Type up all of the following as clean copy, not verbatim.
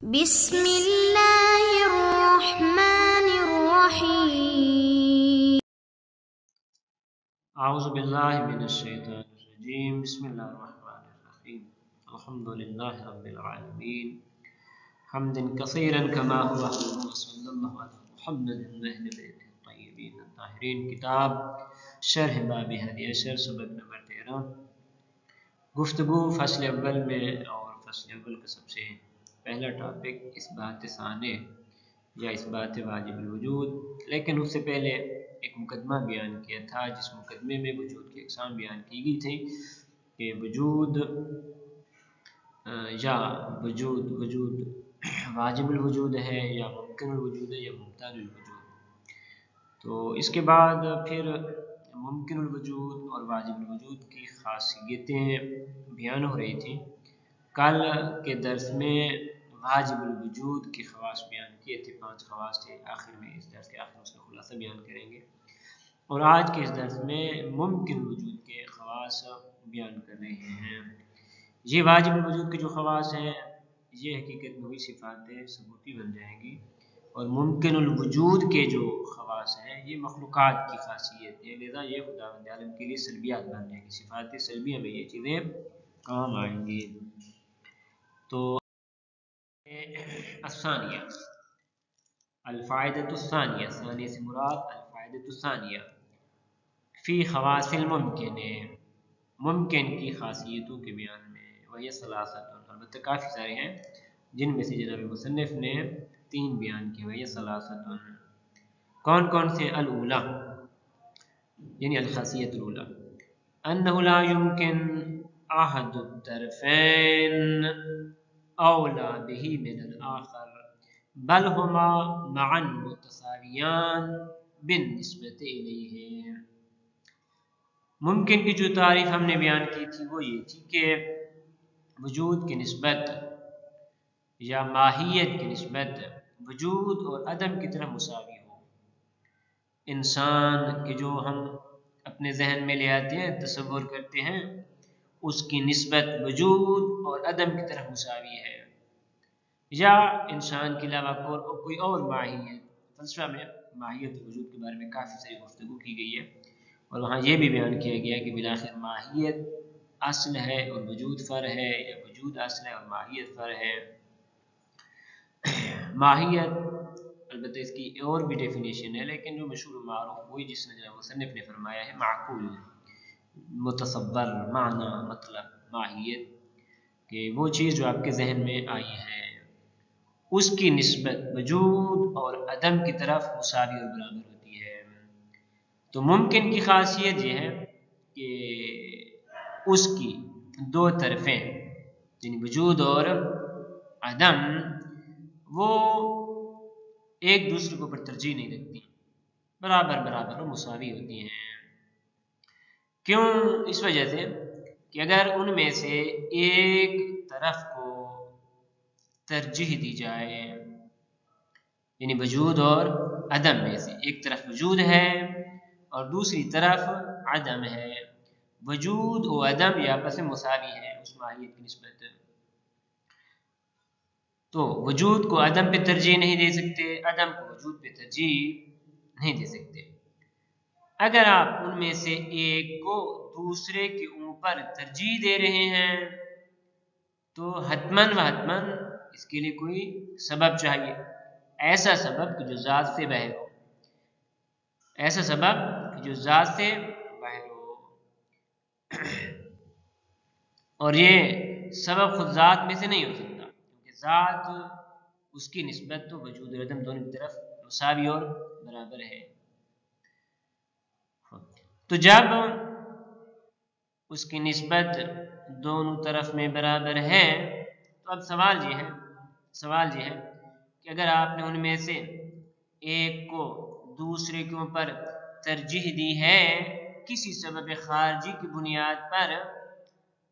بسم اللہ الرحمن الرحیم اعوذ باللہ من الشیطان الرجیم بسم اللہ الرحمن الرحیم الحمد للہ رب العالمین حمدا کثیرا کما هو صلی اللہ علی محمد اہل بیت الطیبین الطاہرین۔ کتاب شرح باب ہدی عشر، سبق نمبر 13، گفتگو فصل اول میں۔ اور فصل اول کا سب سے پہلا ٹاپک اثبات ثانی یا اثبات واجب الوجود، لیکن اس سے پہلے ایک مقدمہ بیان کیا تھا، جس مقدمے میں وجود کی اقسام بیان کی گئی تھی کہ وجود یا وجود واجب الوجود ہے یا ممکن الوجود ہے یا ممتاز الوجود۔ تو اس کے بعد پھر ممکن الوجود اور واجب الوجود کی خاصیتیں بیان ہو رہی تھیں۔ کل کے درس میں واجب الوجود کی خواص بیان کیے تھے، 5 خواص تھے۔ آخر میں اس درس کے آخر اس کا خلاصہ بیان کریں گے، اور آج کے اس درس میں ممکن الوجود کے خواص بیان کر رہے ہیں۔ یہ واجب الوجود کے جو خواص ہیں یہ حقیقت میں وہی صفات ثبوتی بن جائیں گی، اور ممکن الوجود کے جو خواص ہیں یہ مخلوقات کی خاصیت ہے، لذا یہ خداوند عالم کے لیے سلبیات بن جائیں گی، صفات سلبیہ میں یہ چیزیں کام آئیں گی۔ تو الثانیہ، الفائدۃ الثانیہ، ثانیہ سے مراد الفائدۃ الثانیہ فی خواص الممکن، ممکن کی خاصیتوں کے بیان میں۔ وہی ثلاثۃ، البتہ کافی سارے ہیں جن میں سے جناب مصنف نے 3 بیان کیے۔ وہی ثلاثۃ، کون کون سے؟ الاولی یعنی الخاصیت الاولی، انہ لا یمکن احد الطرفین اولا به من الآخر بل ہما معا متساویان بالنسبت الیہ۔ ممکن کی جو تعریف ہم نے بیان کی تھی وہ یہ تھی کہ وجود کی نسبت یا ماہیت کی نسبت وجود اور عدم کی طرف مساوی ہو۔ انسان کے جو ہم اپنے ذہن میں لے آتے ہیں، تصور کرتے ہیں، اس کی نسبت وجود اور عدم کی طرف مساوی ہے، یا انسان کے علاوہ کوئی اور ماہیت۔ فلسفہ میں ماہیت وجود کے بارے میں کافی ساری گفتگو کی گئی ہے، اور وہاں یہ بھی بیان کیا گیا کہ بالآخر ماہیت اصل ہے اور وجود فرع ہے، یا وجود اصل ہے اور ماہیت فرع ہے۔ ماہیت البتہ اس کی اور بھی ڈیفینیشن ہے، لیکن جو مشہور و معروف وہی جس نے مصنف نے فرمایا ہے، معقول، متصور، معنی، مطلب، ماہیت کہ وہ چیز جو آپ کے ذہن میں آئی ہے اس کی نسبت وجود اور عدم کی طرف مساوی اور برابر ہوتی ہے۔ تو ممکن کی خاصیت یہ ہے کہ اس کی 2 طرفیں یعنی وجود اور عدم وہ ایک دوسرے کو پر ترجیح نہیں رکھتی، برابر برابر اور مساوی ہوتی ہیں۔ کیوں؟ اس وجہ سے کہ اگر ان میں سے ایک طرف کو ترجیح دی جائے، یعنی وجود اور عدم میں سے ایک طرف وجود ہے اور دوسری طرف عدم ہے، وجود و عدم یہ آپس میں مساوی ہے اس ماہیت کی نسبت، تو وجود کو عدم پہ ترجیح نہیں دے سکتے، عدم کو وجود پہ ترجیح نہیں دے سکتے۔ اگر آپ ان میں سے ایک کو دوسرے کے اوپر ترجیح دے رہے ہیں تو حتماً و حتماً اس کے لیے کوئی سبب چاہیے، ایسا سبب کہ جو ذات سے باہر ہو، ایسا سبب کہ جو ذات سے باہر ہو، اور یہ سبب خود ذات میں سے نہیں ہو سکتا، کیونکہ ذات اس کی نسبت تو وجود اور عدم دونوں کی طرف مساوی اور برابر ہے۔ تو جب اس کی نسبت دونوں طرف میں برابر ہے تو اب سوال یہ ہے کہ اگر آپ نے ان میں سے ایک کو دوسرے کے اوپر ترجیح دی ہے کسی سبب خارجی کی بنیاد پر،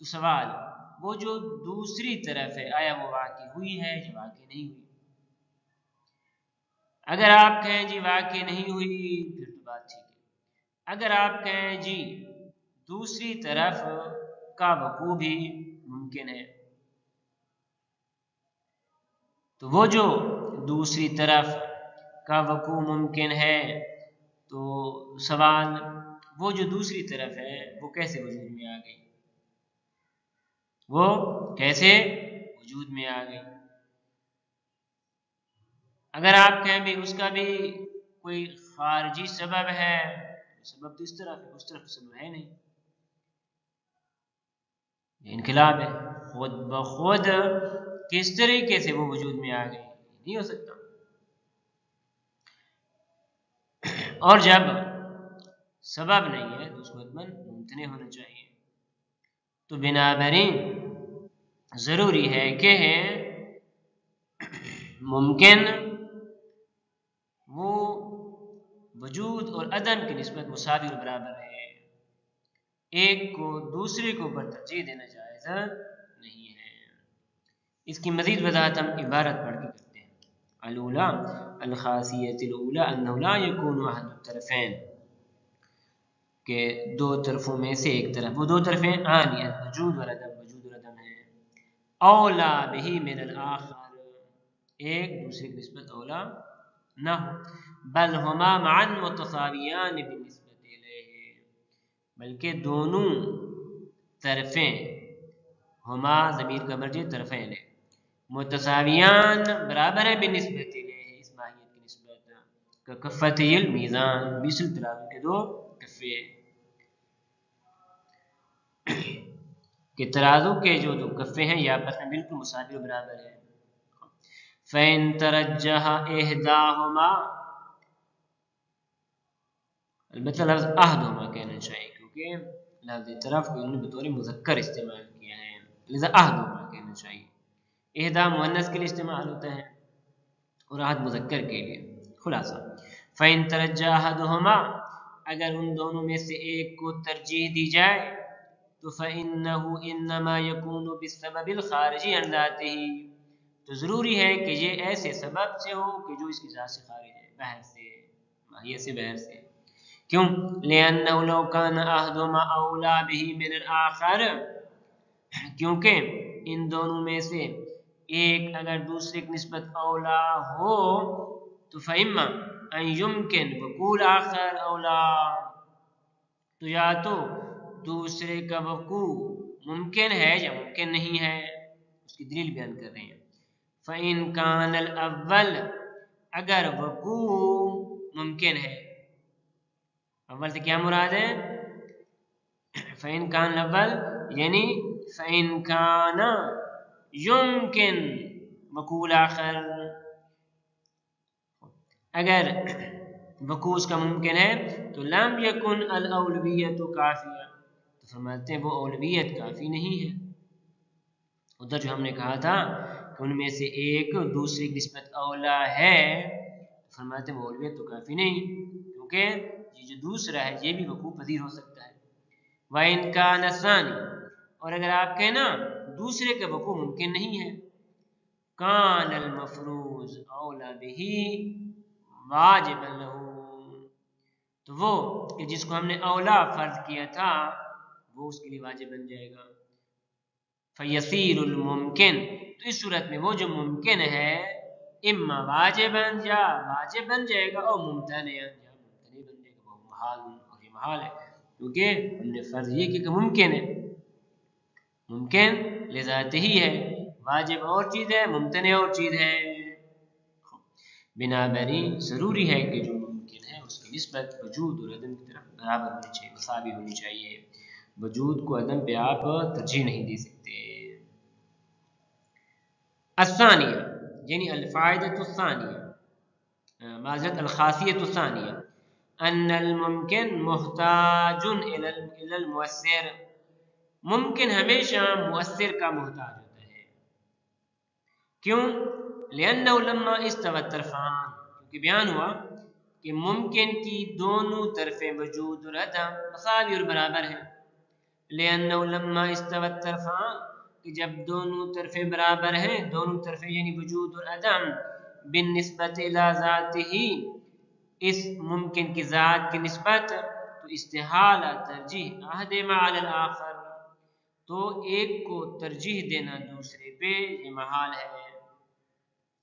تو سوال وہ جو دوسری طرف ہے آیا وہ واقع ہوئی ہے یا واقع نہیں ہوئی؟ اگر آپ کہیں جی واقع نہیں ہوئی پھر تو بات ٹھیک ہے، اگر آپ کہیں جی دوسری طرف کا وقوع بھی ممکن ہے تو وہ جو دوسری طرف کا وقوع ممکن ہے، تو سوال وہ جو دوسری طرف ہے وہ کیسے وجود میں آ گئی، وہ کیسے وجود میں آ گئی؟ اگر آپ کہیں بھی اس کا بھی کوئی خارجی سبب ہے، سبب تو اس طرف ہے، اس طرف سبب ہے نہیں، یہ انقلاب ہے، خود بخود کس طریقے سے وہ وجود میں آ گئی، نہیں ہو سکتا۔ اور جب سبب نہیں ہے تو اس کو حتماً ممتنع ہونا چاہیے۔ تو بنابراین ضروری ہے کہ ممکن وہ وجود اور عدم کی نسبت مساوی اور برابر ہے، ایک کو دوسرے کو پر ترجیح دینا جائز نہیں ہے۔ اس کی مزید وضاحت ہم عبارت پڑھ کے کرتے ہیں۔ الاولی الخاصیت الاولی انه لا يكون احد الطرفین، کہ دو طرفوں میں سے ایک طرف، وہ دو طرفیں آنی وجود والعدم، وجود والعدم ہے، اولا بہی من الاخر، ایک دوسرے کی نسبت اولا نہ ہو، بل ہما معا متساویان بالنسبت الیہ، بلکہ دونوں طرفیں، ہما ضمیر کا مرجع طرفین ہے، متساویان برابر ہے بالنسبت الیہ، اس ماہیت کی نسبت، کا کفتي المیزان، مثل ترازو کے دو کفے، کہ ترازو کے جو دو کفے ہیں یہ آپس میں بالکل مساوی و برابر ہے۔ فَإِن تَرَجَّحَ إِحْدَاهُمَا، البتہ لفظ احدہما کہنا چاہیے کیونکہ لفظ طرف کو انہوں نے بطور مذکر استعمال کیا ہے، لذا احدہما کہنا چاہیے۔ احدا مؤنث کے لیے استعمال ہوتا ہے اور احد مذکر کے لیے۔ خلاصہ فَإِن تَرَجَّحَ أَحَدُهُمَا، اگر ان دونوں میں سے ایک کو ترجیح دی جائے تو فَإِنَّهُ إِنَّمَا يَكُونُ بِالسَّبَبِ الْخَارِجِ عَنْ ذَاتِهِ، تو ضروری ہے کہ یہ ایسے سبب سے ہو کہ جو اس کی ذات سے خارج ہے، بہر سے، ماہیت سے بہر سے۔ کیوں؟ لِأَنَّهُ لَوْ كَانَ أَحَدُهُمَا أَوْلَى بِهِ مِنَ الْآخَرِ، کیونکہ ان دونوں میں سے ایک اگر دوسرے کی نسبت اولا ہو تو فَإِمَّا أَن يُمْكِنْ وقوع الآخر أَوْلَى، تو یا تو دوسرے کا وقوع ممکن ہے یا ممکن نہیں ہے، اس کی دلیل بیان کر رہے ہیں۔ فَإِن كَانَ الْأَوَّلُ، اگر وقوع ممکن ہے، اول سے کیا مراد ہے؟ فَإِن كَانَ الْأَوَّلُ یعنی فَإِن كَانَ يُمْكِنْ وقوع الآخر، اگر وقوع اس کا ممکن ہے تو لم یکن الاولویت کافیہ، تو فرماتے ہیں وہ اولویت کافی نہیں ہے۔ ادھر جو ہم نے کہا تھا کہ ان میں سے ایک دوسرے کی نسبت اولا ہے، فرماتے ہیں وہ اولویت تو کافی نہیں، کیونکہ یہ جو دوسرا ہے یہ بھی وقوع پذیر ہو سکتا ہے۔ وَإِن كَانَ الثَّانِي، اور اگر آپ کہیں نا دوسرے کا وقوع ممکن نہیں ہے، كَانَ الْمَفْرُوضُ أَوْلَى بِهِ واجبا لہو، تو وہ کہ جس کو ہم نے اولا فرض کیا تھا وہ اس کے لیے واجب بن جائے گا۔ فیصیر الممکن، تو اس صورت میں وہ جو ممکن ہے اما واجبن، یا واجب بن جائے گا، اور ممتنع، یا ممتنع بن جائے گا، وہ محال، اور یہ محال ہے کیونکہ ہم نے فرض یہ کیا کہ ممکن ہے، ممکن لذات ہی ہے، واجب اور چیز ہے، ممتنع اور چیز ہے۔ بنابراین ضروری ہے کہ جو ممکن ہے اس کی نسبت وجود اور عدم کی طرف برابر ہونی چاہیے، مساوی ہونی چاہیے، وجود کو عدم پہ آپ ترجیح نہیں دے سکتے۔ الثانیہ یعنی الفائدۃ الثانیہ، معذرت الخاصیۃ الثانیہ، ان الممکن محتاج الی المؤثر، ممکن ہمیشہ مؤثر کا محتاج ہوتا ہے۔ کیوں؟ لأنه لما استوى الطرفان، کیونکہ بیان ہوا کہ ممکن کی دونوں طرفیں وجود اور عدم مساوی اور برابر ہیں۔ لأنه لما استوى الطرفان، کہ جب دونوں طرفیں برابر ہیں، دونوں طرفیں یعنی وجود اور عدم، بالنسبت الى ذاته، اس ممکن کی ذات کی نسبت، تو استحالہ ترجیح احدہما علی الاخر، تو ایک کو ترجیح دینا دوسرے پہ یہ محال ہے۔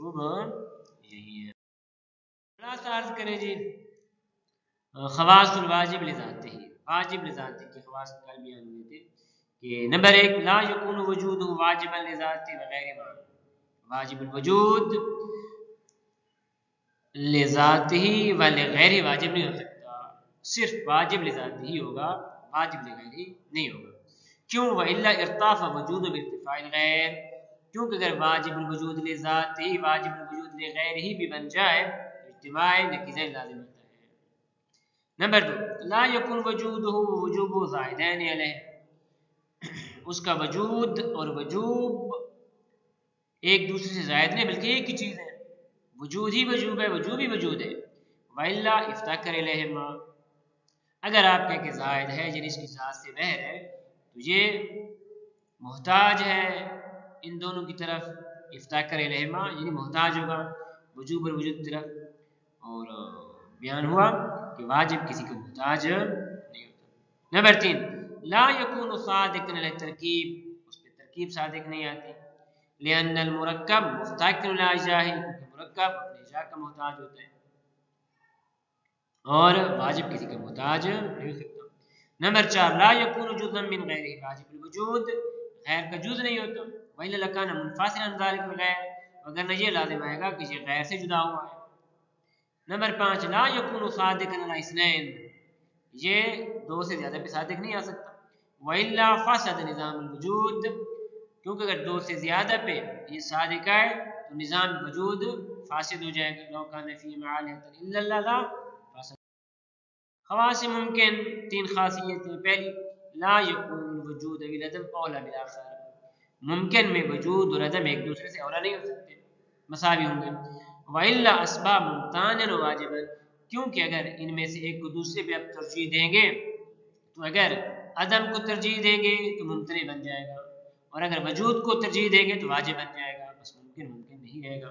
وجوب یہی ہے. خلاصہ عرض کریں جی خواص الواجب لذاتی ہی. واجب لذاتی کے خواص کل بیان ہوئے تھے کہ نمبر 1 لا یکون وجود واجبا لذاتی وغیر ما. واجب الوجود لذاتی ہی و لغیر واجب نہیں ہو سکتا، صرف واجب لذاتی ہی ہوگا، واجب لغیر ہی نہیں ہوگا. کیوں؟ وَإِلَّا ارتاف وجود بارتفاع الغیر. کیونکہ اگر واجب الوجود لذاتی واجب الوجود لغیر ہی بھی بن جائے اجتماع نقیضین لازم ہوتا ہے. نمبر 2 لا یکون وجودہ وجوب زائدین علیہ. اس کا وجود اور وجوب ایک دوسرے سے زائد نہیں بلکہ ایک ہی چیز ہے. وجود ہی وجوب ہے، وجوب ہی وجود ہے. وَإِلَّا افتقر الیہما. اگر آپ کہیں کہ زائد ہے یعنی اس کی ذات سے بہر ہے تو یہ محتاج ہے ان دونوں کی طرف. افتقر الیہما یعنی محتاج ہوگا وجوب اور وجود کی طرف. اور بیان ہوا کہ واجب کسی کو محتاج نہیں ہوتا. نمبر 3 لا یکون صادقا علی ترکیب. اس پہ ترکیب صادق نہیں آتی. لأن المرکب مفتقر لی اجزائہ. مرکب اپنے اجزاء کا محتاج ہوتا ہے اور واجب کسی کا محتاج نہیں ہو سکتا. نمبر 4 لا یکون جزءا من غیرہ. واجب الوجود غیر کا جز نہیں ہوتا. وإلا لکان منفصلا عن ذلک الغیر. اگر یہ لازم آئے گا کہ یہ غیر سے جدا ہوا ہے. نمبر 5 لا یکون صادقا علی اثنین. یہ دو سے زیادہ پہ صادق نہیں آ سکتا. وإلا فسد نظام الوجود. کیونکہ اگر دو سے زیادہ پہ یہ صادق ہے تو نظام وجود فاسد ہو جائے گا. لو کان فی معالۃ الا اللہ لا فاسد. خواص ممکن 3 خاصیتیں. پہلی لا یکون الوجود والعدم اولا بالآخر. ممکن میں وجود اور عدم ایک دوسرے سے اولا نہیں ہو سکتے، مساوی ہوں گے. وإلا اسباب ممتانا واجبا. کیونکہ اگر ان میں سے ایک کو دوسرے پہ آپ ترجیح دیں گے تو اگر عدم کو ترجیح دیں گے تو ممتنع بن جائے گا، اور اگر وجود کو ترجیح دیں گے تو واجب بن جائے گا. بس ممکن نہیں رہے گا.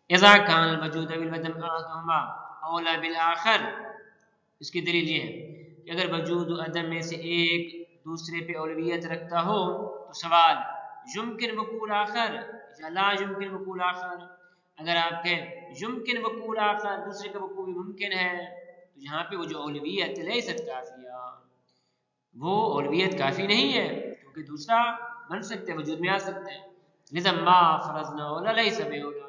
اذا کان الوجود والعدم احدهما اولا بالآخر. اس کی دلیل یہ ہے کہ اگر وجود و عدم میں سے ایک دوسرے پہ اولویت رکھتا ہو تو سوال یمکن وقوع آخر یا لا یمکن وقوع آخر. اگر آپ کہیں یمکن وقوع آخر دوسرے کا وقوع بھی ممکن ہے تو یہاں پہ وہ جو اولویت لیست کافیہ، وہ اولویت کافی نہیں ہے کیونکہ دوسرا بن سکتے وجود میں آ سکتے ہیں. لذا ما فرضنا اولا لیس باولا.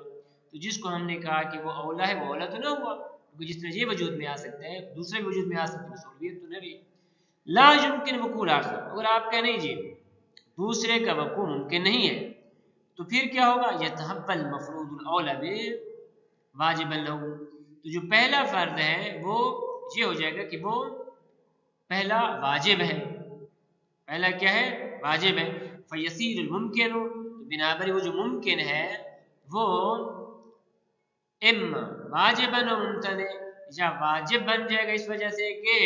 تو جس کو ہم نے کہا کہ وہ اولا ہے وہ اولا تو نہ ہوا کیونکہ جس طرح یہ وجود میں آ سکتے ہیں دوسرے وجود میں آ سکتے ہیں اولویت تو نہ رہی. لا یمکن وقوع آخر. اگر آپ کہیں نہیں جی دوسرے کا وقوع ممکن نہیں ہے تو پھر کیا ہوگا؟ یتحول مفروض الاولا واجبا له. تو جو پہلا فرض ہے وہ یہ ہو جائے گا کہ وہ پہلا واجب ہے. پہلا کیا ہے؟ واجب ہے. فیصیر الممکن. تو بنابر وہ جو ممکن ہے وہ اما واجبا و ممتنع یا واجب بن جائے گا اس وجہ سے کہ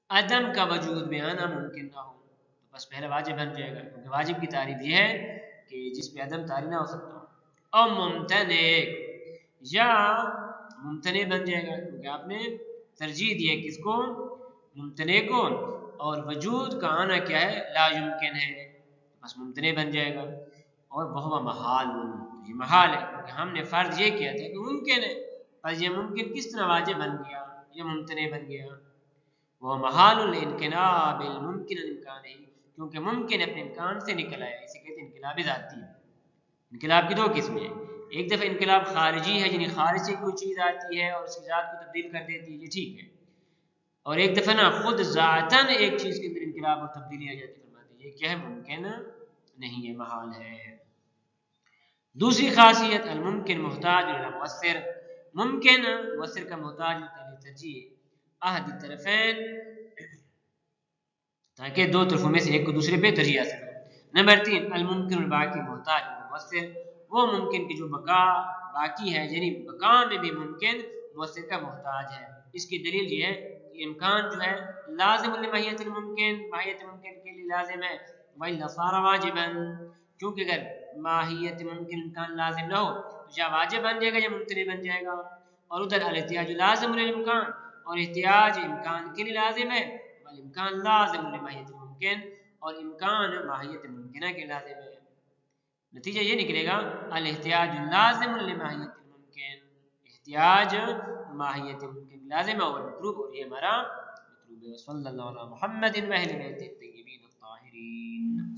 عدم کا وجود میں آنا ممکن نہ ہو. تو بس پہلا واجب بن جائے گا کیونکہ واجب کی تعریف یہ ہے کہ جس پہ عدم طاری نہ ہو سکتا ہو. اور ممتنع یا ممتنع بن جائے گا کیونکہ آپ نے ترجیح دی ہے کس کو؟ ممتنع کو. اور وجود کا آنا کیا ہے؟ لا یمکن ہے. بس ممتنع بن جائے گا. اور وہو محال. یہ محال ہے کیونکہ ہم نے فرض یہ کیا تھا کہ ممکن ہے، پر یہ ممکن کس طرح واجب بن گیا؟ یہ ممتنع بن گیا. وہ محال الانقلاب الممکن الامکان ہے کیونکہ ممکن اپنے امکان سے نکل آیا. اسے کہتے ہیں انقلاب ذاتی. انقلاب کی 2 قسمیں ہیں. ایک دفعہ انقلاب خارجی ہے یعنی خارج سے کوئی چیز آتی ہے اور اس کی ذات کو تبدیل کر دیتی ہے، یہ ٹھیک ہے. اور ایک دفعہ نا خود ذاتاً ایک چیز کے اندر انقلاب اور تبدیلی آ جاتی فرماتے ہیں، یہ کیا ہے؟ ممکن نہیں ہے، محال ہے. دوسری خاصیت الممکن محتاج الی مؤثر. ممکن مؤثر کا محتاج ہوتا ہے ترجیح احد الطرفین تاکہ 2 طرفوں میں سے ایک کو دوسرے پہ ترجیح حاصل ہو. نمبر 3 الممکن الباقی محتاج مؤثر. وہ ممکن کی جو بقا باقی ہے یعنی بقا میں بھی ممکن مؤثر کا محتاج ہے. اس کی دلیل یہ ہے کہ امکان جو ہے لازم لماہیت الممکن، ماہیت ممکن کے لیے لازم ہے. وإلا صار واجبا. کیونکہ اگر ماہیت ممکن امکان لازم نہ ہو تو یا واجب بن جائے گا یا ممتنع بن جائے گا. اور ادھر الاحتیاج لازم للامکان، اور احتیاج امکان کے لیے لازم ہے. والامکان لازم لماہیت الممکن، اور امکان ماہیت ممکنہ کے لازم ہے. نتیجہ یہ نکلے گا الاحتیاج لازم لماہیت الممکن، احتیاج ماہیت ممکن لازم اور مطلوب، اور یہ ہمارا مطلوب ہے۔ صلی اللہ علیہ محمد و اہل بیت الطیبین الطاہرین۔